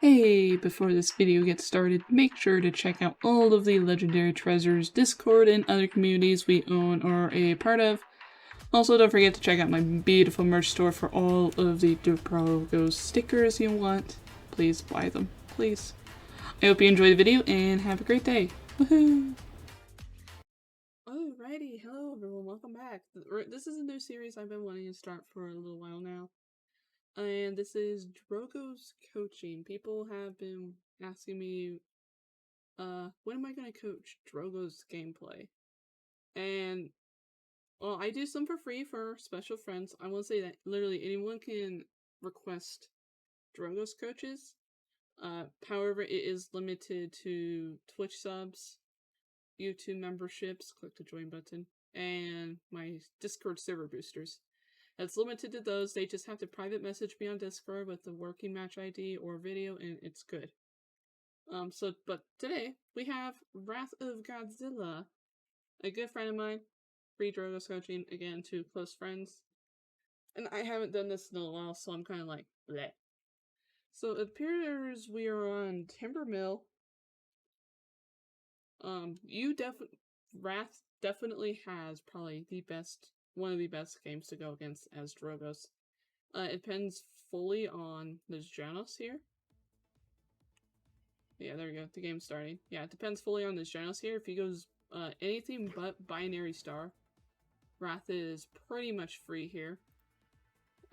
Hey, before this video gets started, make sure to check out all of the Legendary Treasures Discord and other communities we own or are a part of. Also, don't forget to check out my beautiful merch store for all of the Drogoz stickers you want. Please buy them, please. I hope you enjoy the video and have a great day. Woohoo! Alrighty, hello everyone, welcome back. This is a new series I've been wanting to start for a little while now. And this is Drogoz coaching. People have been asking me, when am I gonna coach Drogoz gameplay? And, well, I do some for free for special friends. I will say that literally anyone can request Drogoz coaches. However, it is limited to Twitch subs, YouTube memberships, click the join button, and my Discord server boosters. It's limited to those. They just have to private message me on Discord with the working match ID or video, and it's good. But today we have WrathOfGodzilla, a good friend of mine, free Drogoz coaching, again, to close friends. And I haven't done this in a while, so I'm kind of like, bleh. So it appears we are on Timber Mill. Wrath definitely has probably one of the best games to go against as Drogoz. It depends fully on this Janos here. Yeah, there we go. The game's starting. Yeah, it depends fully on this Janos here. If he goes anything but binary star, Wrath is pretty much free here.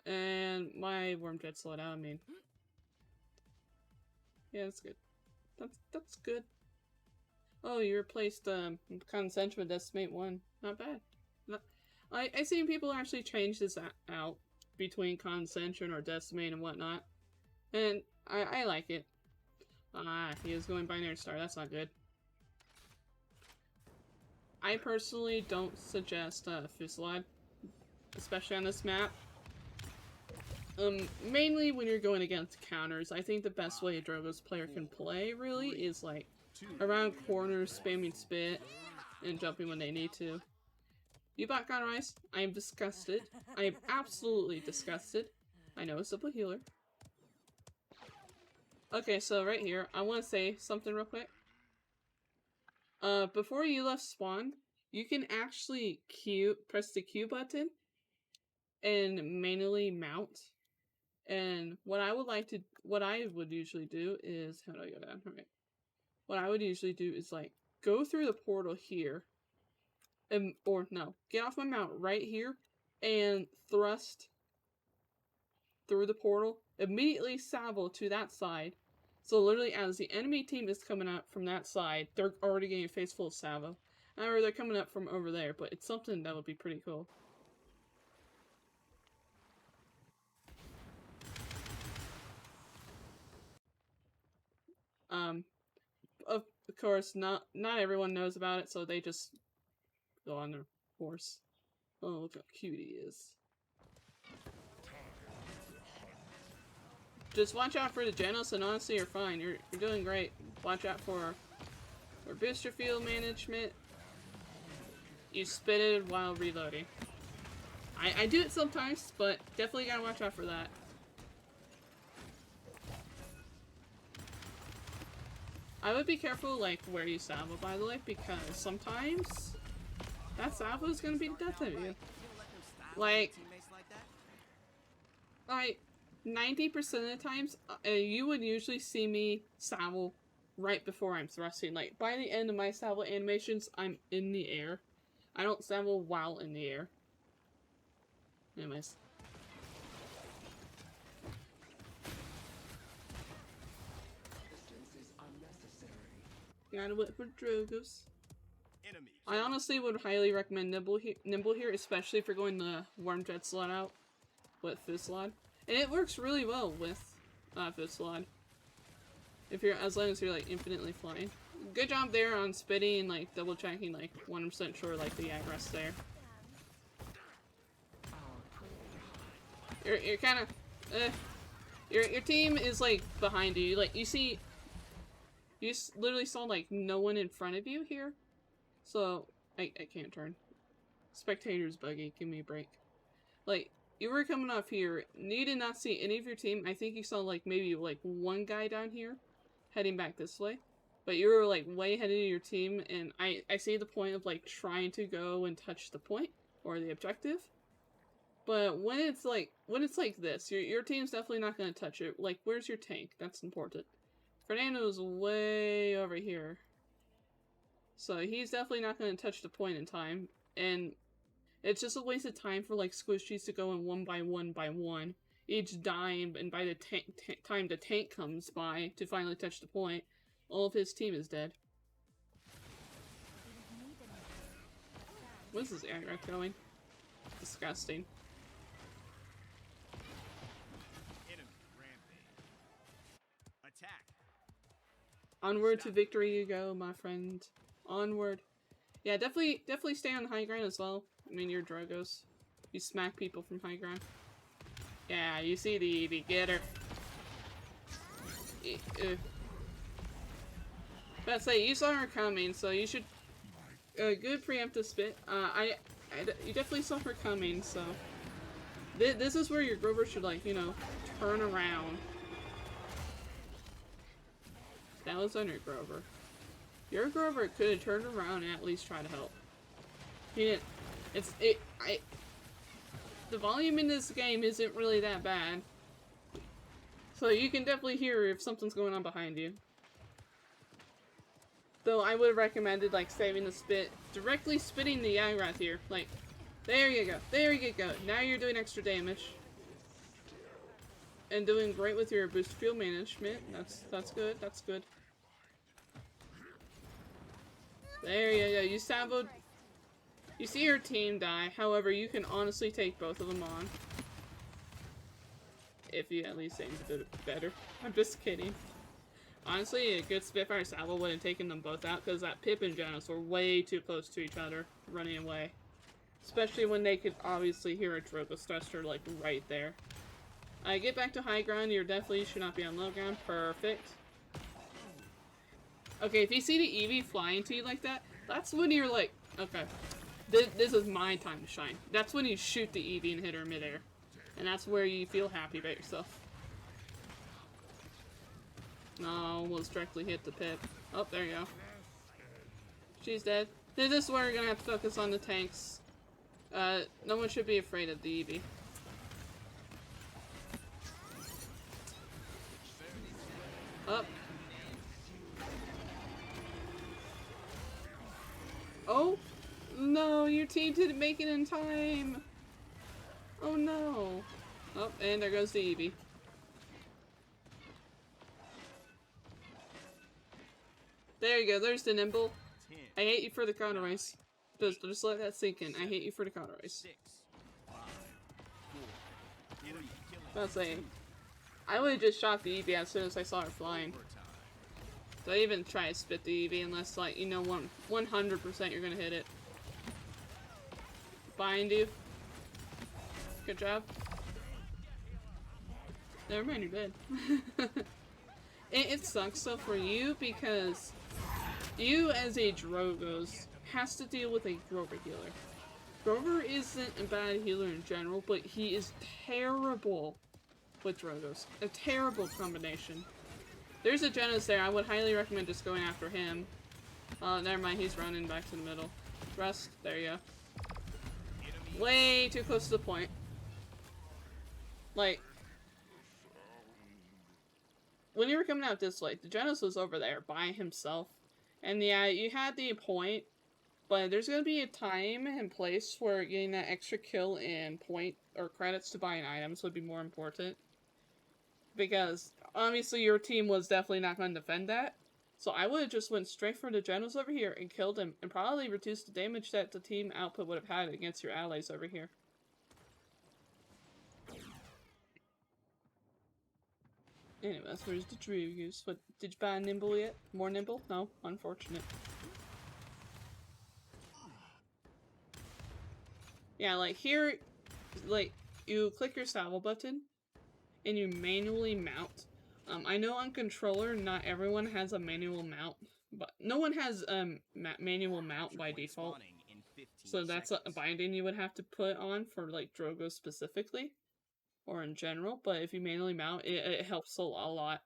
And my worm jet slowed out. I mean, yeah, that's good. That's good. Oh, you replaced Condescension with Decimate 1. Not bad. I seen people actually change this out between Condescension or Decimate and whatnot. And I like it. He is going binary star. That's not good. I personally don't suggest Fusillade, especially on this map. Mainly when you're going against counters. I think the best way a Drogoz player can play, really, is like around corners, spamming spit, and jumping when they need to. You bought Cauterize. I am disgusted. I am absolutely disgusted. I know a simple healer. Okay, so right here, I want to say something real quick. Before you left spawn, you can actually press the Q button and manually mount. And what I would usually do is, how do I go down? Okay. What I would usually do is like go through the portal here, get off my mount right here, and thrust through the portal. Immediately salvo to that side. So literally, as the enemy team is coming up from that side, they're already getting a face full of salvo. However, they're coming up from over there, but it's something that would be pretty cool. Of course, not everyone knows about it, so they just go on their horse. Oh, look how cute he is. Just watch out for the Janos, and honestly, you're fine. You're doing great. Watch out for booster field management. You spit it while reloading. I do it sometimes, but definitely gotta watch out for that. I would be careful, like, where you salvo, by the way, because sometimes that salvo is gonna be the death of you. Like 90% of the times, you would usually see me salvo right before I'm thrusting. Like, by the end of my salvo animations, I'm in the air. I don't salvo while in the air. Anyways. Gotta wait for Drogoz. I honestly would highly recommend Nimble here, especially if you're going the Worm Jet slot out with Fusillade. And it works really well with Fusillade. As long as you're like infinitely flying. Good job there on spitting and like double checking, like 100% sure like the aggress there. You're kind of your team is like behind you. Like you literally saw like no one in front of you here. So I can't turn. Spectator's buggy, give me a break. Like you were coming off here, you did not see any of your team. I think you saw like maybe like one guy down here heading back this way. But you were like way ahead of your team, and I see the point of like trying to go and touch the point or the objective. But when it's like this, your team's definitely not gonna touch it. Like, where's your tank? That's important. Fernando's way over here. So he's definitely not gonna touch the point in time. And it's just a waste of time for like squishies to go in one by one, each dying, and by the time the tank comes by to finally touch the point, all of his team is dead. What's this aggro going? Disgusting. Onward to victory you go, my friend. Onward. Yeah, definitely stay on the high ground as well. I mean, you're Drogoz. You smack people from high ground. Yeah, you see the Eevee. Get her. But say, you saw her coming, so you should... good preemptive spit. You definitely saw her coming, so... This is where your Grover should, like, you know, turn around. That was on your Grover. Your Grover could have turned around and at least tried to help. He didn't. The volume in this game isn't really that bad. So you can definitely hear if something's going on behind you. Though I would have recommended, like, saving the spit. Directly spitting the Yagrath here. Like, there you go. There you go. Now you're doing extra damage. And doing great with your boost field management. That's good. That's good. There you go. You salvoed. You see your team die. However, you can honestly take both of them on. If you at least aimed a bit better. I'm just kidding. Honestly, a good Spitfire salvo would have taken them both out because that Pip and Janus were way too close to each other, running away. Especially when they could obviously hear a Drogoz thruster like right there. Get back to high ground. You definitely should not be on low ground. Perfect. Okay, if you see the Eevee flying to you like that, that's when you're like, okay, this is my time to shine. That's when you shoot the Eevee and hit her midair. And that's where you feel happy about yourself. No, almost directly hit the Pip. Oh, there you go. She's dead. This is where we're gonna have to focus on the tanks. No one should be afraid of the Eevee. Up. Oh! No, your team didn't make it in time! Oh no! Oh, and there goes the Eevee. There you go, there's the Nimble. I hate you for the Cauterize. Just let that sink in. I hate you for the Cauterize. I'll say, I would have just shot the Eevee as soon as I saw her flying. Don't even try to spit the Eevee unless, like, you know 100% you're gonna hit it. Behind you. Good job. Never mind, you're dead. It sucks though for you because you as a Drogoz has to deal with a Grover healer. Grover isn't a bad healer in general, but he is terrible with Drogoz. A terrible combination. There's a Genos there. I would highly recommend just going after him. Oh, never mind. He's running back to the middle. Rest. There you go. Way too close to the point. Like, when you were coming out this way, the Genos was over there by himself. And yeah, you had the point, but there's going to be a time and place where getting that extra kill and point or credits to buying items would be more important. Because obviously your team was definitely not going to defend that. So I would have just went straight for the Genos over here and killed him and probably reduced the damage that the team output would have had against your allies over here. Anyways, where's the Drogoz? What, did you buy a Nimble yet? More Nimble? No? Unfortunate. Yeah, like here, like, you click your saddle button, and you manually mount. I know on controller, not everyone has a manual mount, but no one has manual mount by default. So that's a binding you would have to put on for like Drogoz specifically, or in general. But if you manually mount, it helps a lot.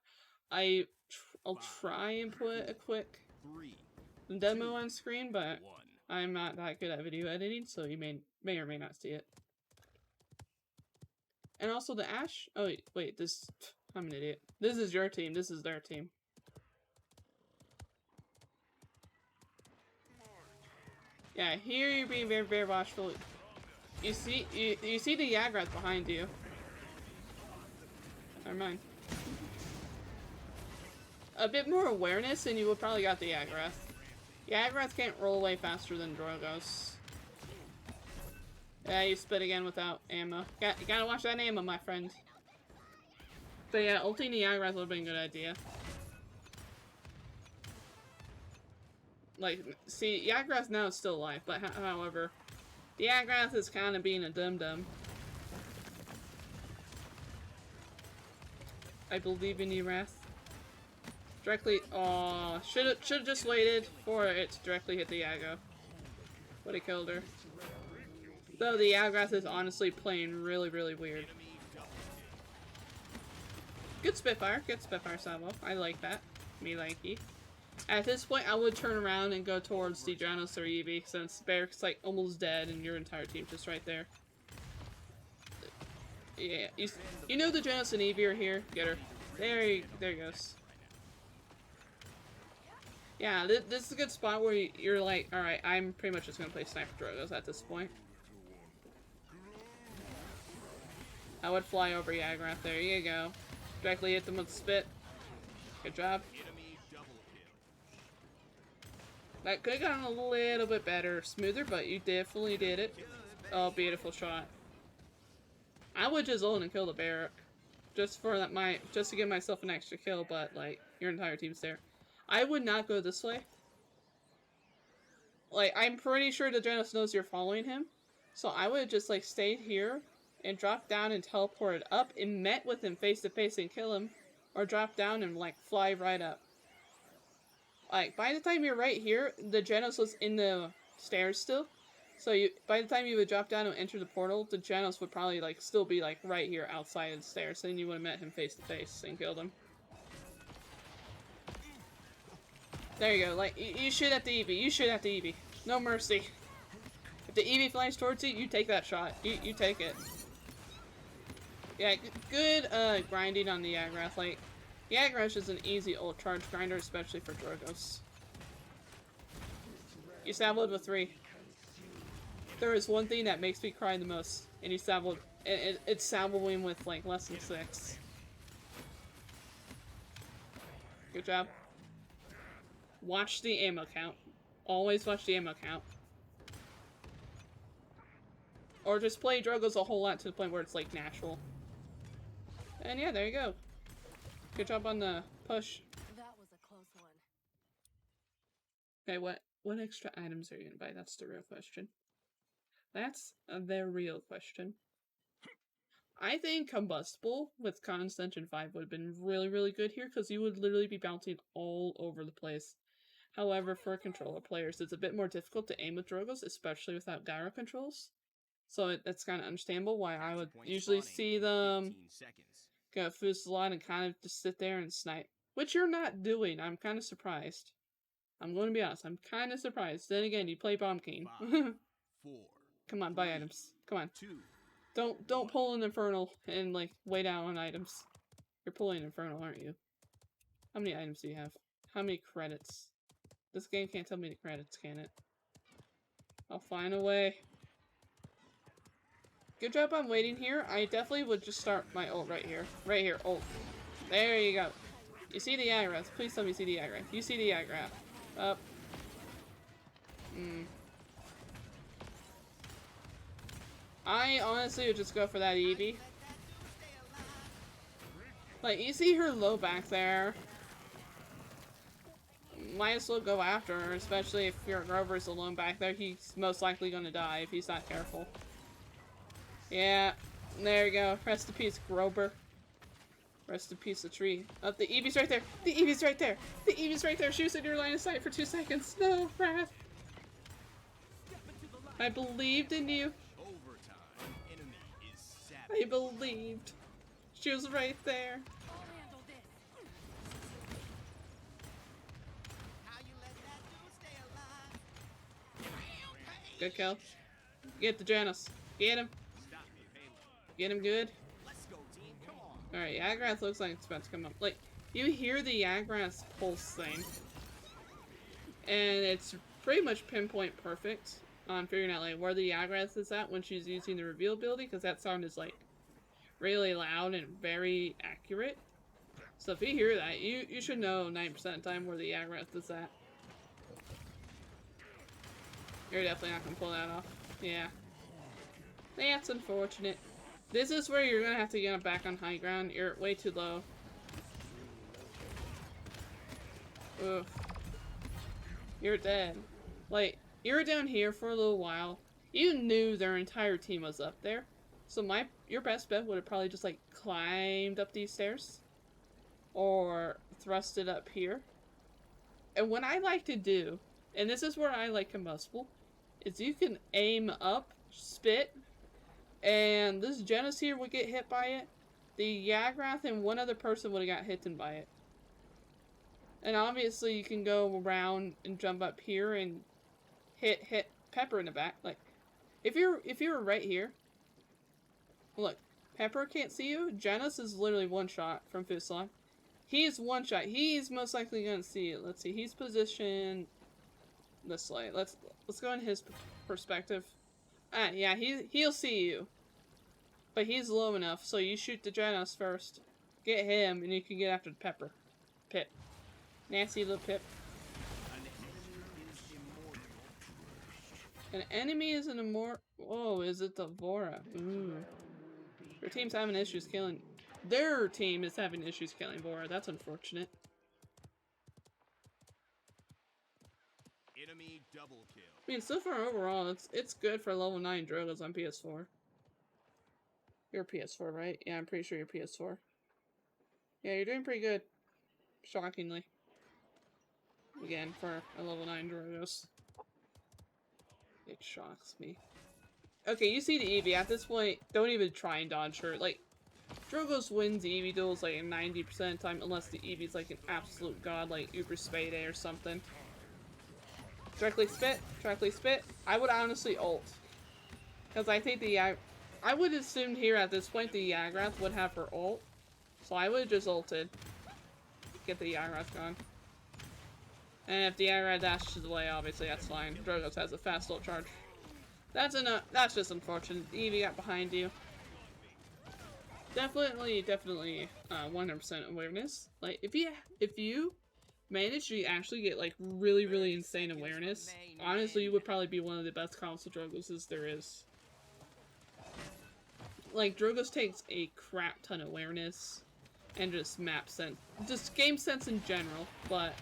I'll try and put a quick demo on screen, but I'm not that good at video editing, so you may or may not see it. And also the Ash. Oh wait, this. I'm an idiot. This is your team. This is their team. Yeah, here you're being very watchful. You see the Yagrath behind you. Never mind. A bit more awareness and you would probably got the Yagrath. Yagrath can't roll away faster than Drogoz. Yeah, you spit again without ammo. You gotta watch that ammo, my friend. But yeah, ulting the Yagrath would have been a good idea. Like, see, Yagrath now is still alive, but however, the Yagrath is kind of being a dum-dum. I believe in you, Wrath. Directly, aw, should've just waited for it to directly hit the Yago. Would've killed her. Though the Yagrath is honestly playing really weird. Good Spitfire salvo. I like that. Me likey. At this point, I would turn around and go towards the Janos or Eevee, since Barrick's like almost dead and your entire team's just right there. Yeah, you know the Janos and Eevee are here. Get her. There he goes. Yeah, this is a good spot where you're like, alright, I'm pretty much just gonna play Sniper Drogoz at this point. I would fly over Yagrath. There you go. Directly hit them with spit. Good job. That could have gotten a little bit better, smoother, but you definitely did it. Oh, beautiful shot. I would just ult and kill the Barrack. Just to give myself an extra kill, but like, your entire team's there. I would not go this way. Like, I'm pretty sure the Janos knows you're following him. So I would have just like stayed here and dropped down and teleported up and met with him face to face and kill him. Or drop down and like fly right up. Like, by the time you're right here, the Janos was in the stairs still. So by the time you would drop down and enter the portal, the Janos would probably like still be like right here outside of the stairs. Then you would have met him face to face and killed him. There you go. Like, you shoot at the Eevee. You shoot at the Eevee. No mercy. If the Eevee flies towards you, you take that shot. You take it. Yeah, good grinding on the Yagrath. Like, Yagrath is an easy ult charge grinder, especially for Drogoz. You salvoed with 3. There is one thing that makes me cry the most, and you salvoed. It's salvoing with like less than 6. Good job. Watch the ammo count. Always watch the ammo count. Or just play Drogoz a whole lot to the point where it's like natural. And yeah, there you go. Good job on the push. That was a close one. Okay, what extra items are you gonna buy? That's the real question. That's the real question. I think Combustible with Condensation 5 would have been really good here, because you would literally be bouncing all over the place. However, for controller players, it's a bit more difficult to aim with Drogoz, especially without Gyro controls. So that's kind of understandable why I would usually see them go Fusillade and kind of just sit there and snipe. Which you're not doing. I'm kind of surprised. I'm going to be honest. I'm kind of surprised. Then again, you play Bomb King. 5, 4, Come on, buy items. Come on. 2, Don't pull an Infernal and like wait out on items. You're pulling Infernal, aren't you? How many items do you have? How many credits? This game can't tell me the credits, can it? I'll find a way. Good job on waiting here. I definitely would just start my ult right here. Right here, ult. There you go. You see the Yagrath. Please tell me you see the Yagrath. You see the Yagrath. Up. I honestly would just go for that Eevee. Like, you see her low back there. Might as well go after her, especially if your Grover's alone back there. He's most likely gonna die if he's not careful. Yeah, there you go. Rest in peace, Grover. Rest in peace, the tree. Oh, the Eevee's right there. The Eevee's right there. The Eevee's right there. She was in your line of sight for 2 seconds. No, Wrath. I believed in you. Overtime. Enemy is I savage. believed. She was right there. I'll handle this. How you let that dude stay alive? Good kill. Get the Janus. Get him. Stop me, Halo. Get him good. Let's go, team. Come on. Alright, Yaggrath looks like it's about to come up. Like, you hear the Yaggrath's pulse thing. And it's pretty much pinpoint perfect on figuring out like where the Yaggrath is at when she's using the reveal ability, because that sound is like really loud and very accurate. So if you hear that, you should know 90% of the time where the Yaggrath is at. You're definitely not gonna pull that off. Yeah. That's unfortunate. This is where you're gonna have to get back on high ground. You're way too low. Oof. You're dead. Like, you were down here for a little while. You knew their entire team was up there. So your best bet would have probably just like climbed up these stairs. Or thrusted up here. And what I like to do, and this is where I like combustible, is you can aim up, spit, and this Janus here would get hit by it. The Yaggrath and one other person would have got hit by it. And obviously you can go around and jump up here and hit Pepper in the back. Like, if you were right here, look, Pepper can't see you. Janus is literally one shot from Fusillon. He's one shot. He's most likely gonna see it. Let's see. He's positioned this way. Let's go in his perspective. Yeah, he'll see you, but he's low enough. So you shoot the Janus first, get him, and you can get after the Pepper. Pip. Nasty little Pip. An enemy is an immortal. Oh, is it the Vora? Ooh. Your team's having issues killing. Their team is having issues killing Vora. That's unfortunate. Enemy double kill. I mean, so far overall, it's good for level 9 Drogoz on PS4. You're PS4, right? Yeah, I'm pretty sure you're PS4. Yeah, you're doing pretty good. Shockingly. Again, for a level 9 Drogoz. It shocks me. Okay, you see the Eevee. At this point, don't even try and dodge her. Like, Drogoz wins the Eevee duels like 90% of the time, unless the Eevee's like an absolute god, like Uber Spade or something. Directly spit. Directly spit. I would honestly ult. Because I think I would assume here at this point the Yaggrath would have her ult. So I would have just ulted. Get the Yaggrath gone. And if the Yaggrath dashes away, obviously that's fine. Drogoz has a fast ult charge. That's enough. That's just unfortunate. Eevee got behind you. Definitely 100% awareness. Like, if you manage to actually get like really insane awareness, honestly you would probably be one of the best console Drogoz's there is. Like, Drogoz takes a crap ton of awareness and just map sense, just game sense in general, but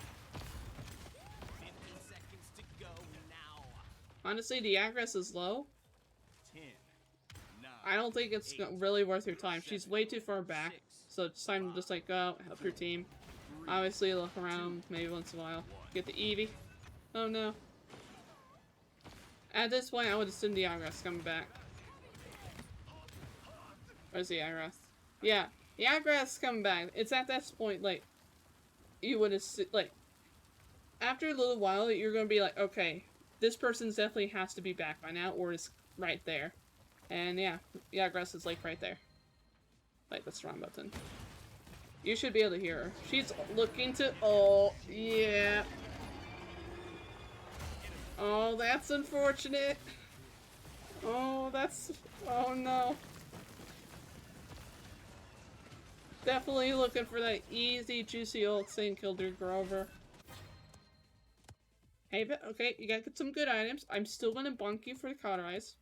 15 seconds to go now. honestly the Yaggrath is low. 10, 9, I don't think it's really worth your time. She's way too far back, so it's time to just like go out, help your team. Obviously look around maybe once in a while. Get the Eevee. Oh no. At this point I would assume the Yaggrath's coming back. Where's the Yaggrath? Yeah, the Yaggrath's coming back. It's at this point like you would assume, like after a little while you're gonna be like, okay, this person's definitely has to be back by now, or is right there. And yeah, Yaggrath is like right there. Like, that's the wrong button. You should be able to hear her. She's looking to. Oh, yeah. Oh, that's unfortunate. Oh, that's. Oh no. Definitely looking for that easy, juicy ult thing, killed your Grover. Hey, but okay, you gotta get some good items. I'm still gonna bonk you for the Cauterize.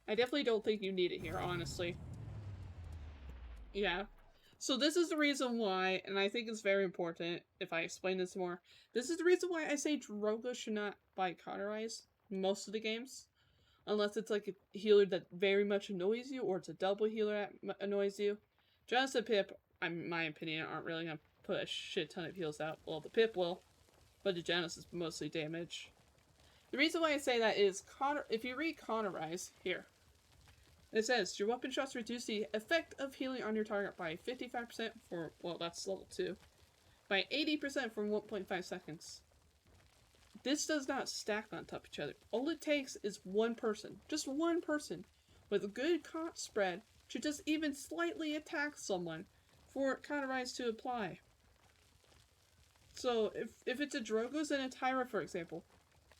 I definitely don't think you need it here, honestly. Yeah. So this is the reason why, and I think it's very important if I explain this more. This is the reason why I say Drogoz should not buy Cauterize most of the games. Unless it's like a healer that very much annoys you, or it's a double healer that annoys you. Just a Pip, in my opinion, aren't really going to put a shit ton of heals out. Well, the Pip will, but the Janus is mostly damage. The reason why I say that is, if you read Cauterize here, it says, your weapon shots reduce the effect of healing on your target by 55% for, well, that's level 2, by 80% from 1.5 seconds. This does not stack on top of each other. All it takes is one person, just one person, with a good caught spread to just even slightly attack someone for Cauterize to apply. So, if it's a Drogoz and a Tyra, for example,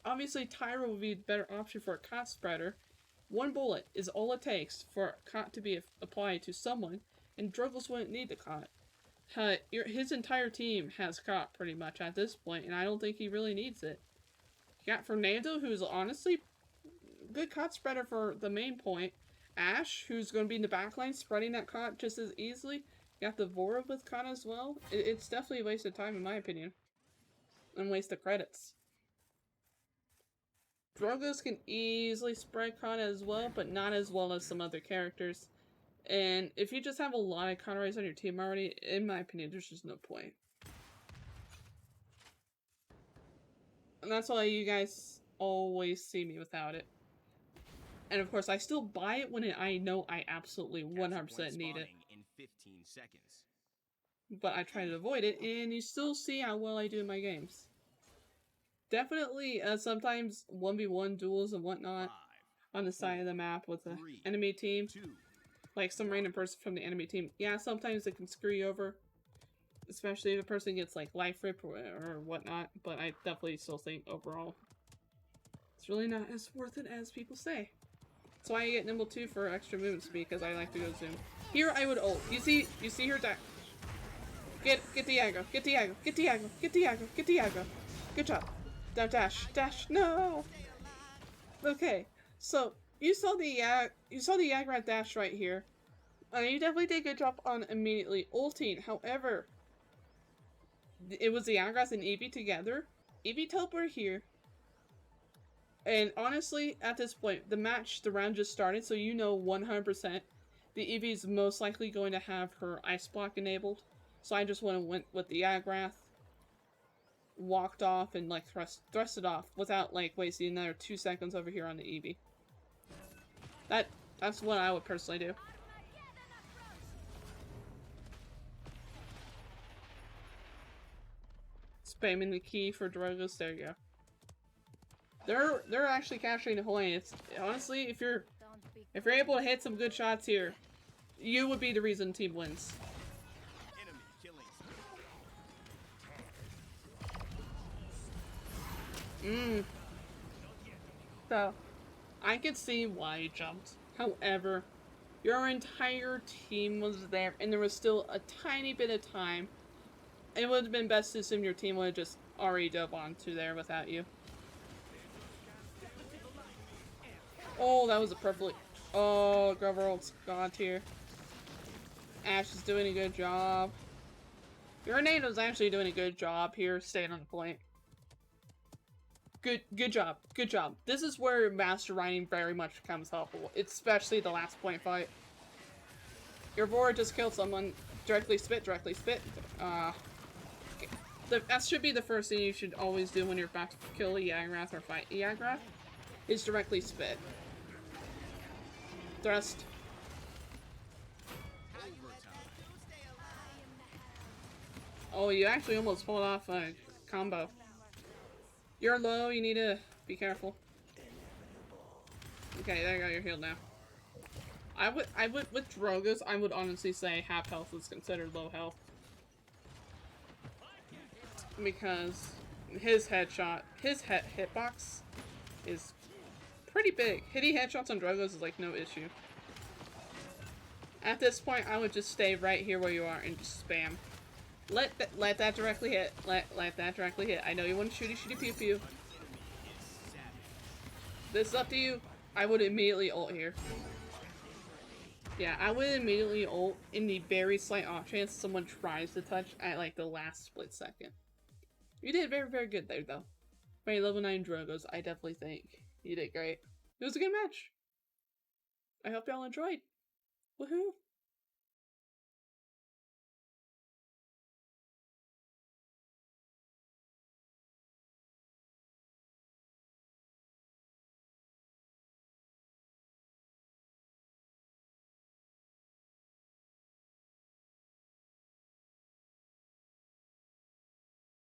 obviously Tyra would be a better option for a caught spreader. One bullet is all it takes for caught to be applied to someone, and Drogoz wouldn't need the caught. His entire team has caught pretty much at this point, and I don't think he really needs it. You got Fernando, who's honestly good caught spreader for the main point. Ash, who's going to be in the backline, spreading that caught just as easily. You got the Vora with caught as well. It's definitely a waste of time in my opinion. And waste of credits. Drogoz can easily spread caught as well, but not as well as some other characters. And if you just have a lot of Cauterize on your team already, in my opinion, there's just no point. And that's why you guys always see me without it. And of course, I still buy it when I know I absolutely 100% need it. In 15 seconds. But I try to avoid it, and you still see how well I do in my games. Definitely, sometimes 1v1 duels and whatnot 5, on the side of the map with the 3, enemy team. 2. Like some random person from the enemy team. Yeah, sometimes it can screw you over. Especially if a person gets like life rip or whatnot. But I definitely still think overall it's really not as worth it as people say. That's why I get Nimble 2 for extra movement speed, because I like to go zoom. Here I would ult. You see her die. Get the aggro. Get the aggro. Get the aggro. Get the aggro. Get the aggro. Good job. Now dash. Dash. No. Okay. So you saw the Yagrat dash right here. You definitely did a good job on immediately ulting. However, it was the Yagrat and Eevee together. Eevee teleported here. And honestly, at this point, the round just started, so you know 100% the Eevee is most likely going to have her Ice Block enabled. So I just went with the Yagrat, walked off, and like thrust it off without like wasting another 2 seconds over here on the Eevee. That's what I would personally do. Spamming the key for Drogoz. There you go. They're actually capturing the whole lane. It's honestly, if you're able to hit some good shots here, you would be the reason the team wins. So, I could see why you jumped. However, your entire team was there, and there was still a tiny bit of time. It would have been best to assume your team would have just already dove onto there without you. Oh, that was a perfect... Oh, Grover ult's god tier. Ash is doing a good job. Tornado's actually doing a good job here, staying on the point. Good job. Good job. This is where Master Riding very much becomes helpful, especially the last point fight. Your Vora just killed someone. Directly spit, directly spit. That should be the first thing you should always do when you're about to kill a Yagrat or fight a Yagrat, is directly spit. Thrust. Oh, you actually almost pulled off a combo. You're low, you need to be careful. Okay, there you go, you're healed now. I would, with Drogoz, I would honestly say half health is considered low health. Because his headshot, his hitbox is pretty big. Hitting headshots on Drogoz is like no issue. At this point, I would just stay right here where you are and just spam. Let that directly hit. Let that directly hit. I know you want to shooty pew pew. This is up to you. I would immediately ult here. Yeah, I would immediately ult in the very slight off chance someone tries to touch at like the last split second. You did very, very good there though. For a level 9 Drogoz, I definitely think you did great. It was a good match. I hope y'all enjoyed. Woohoo!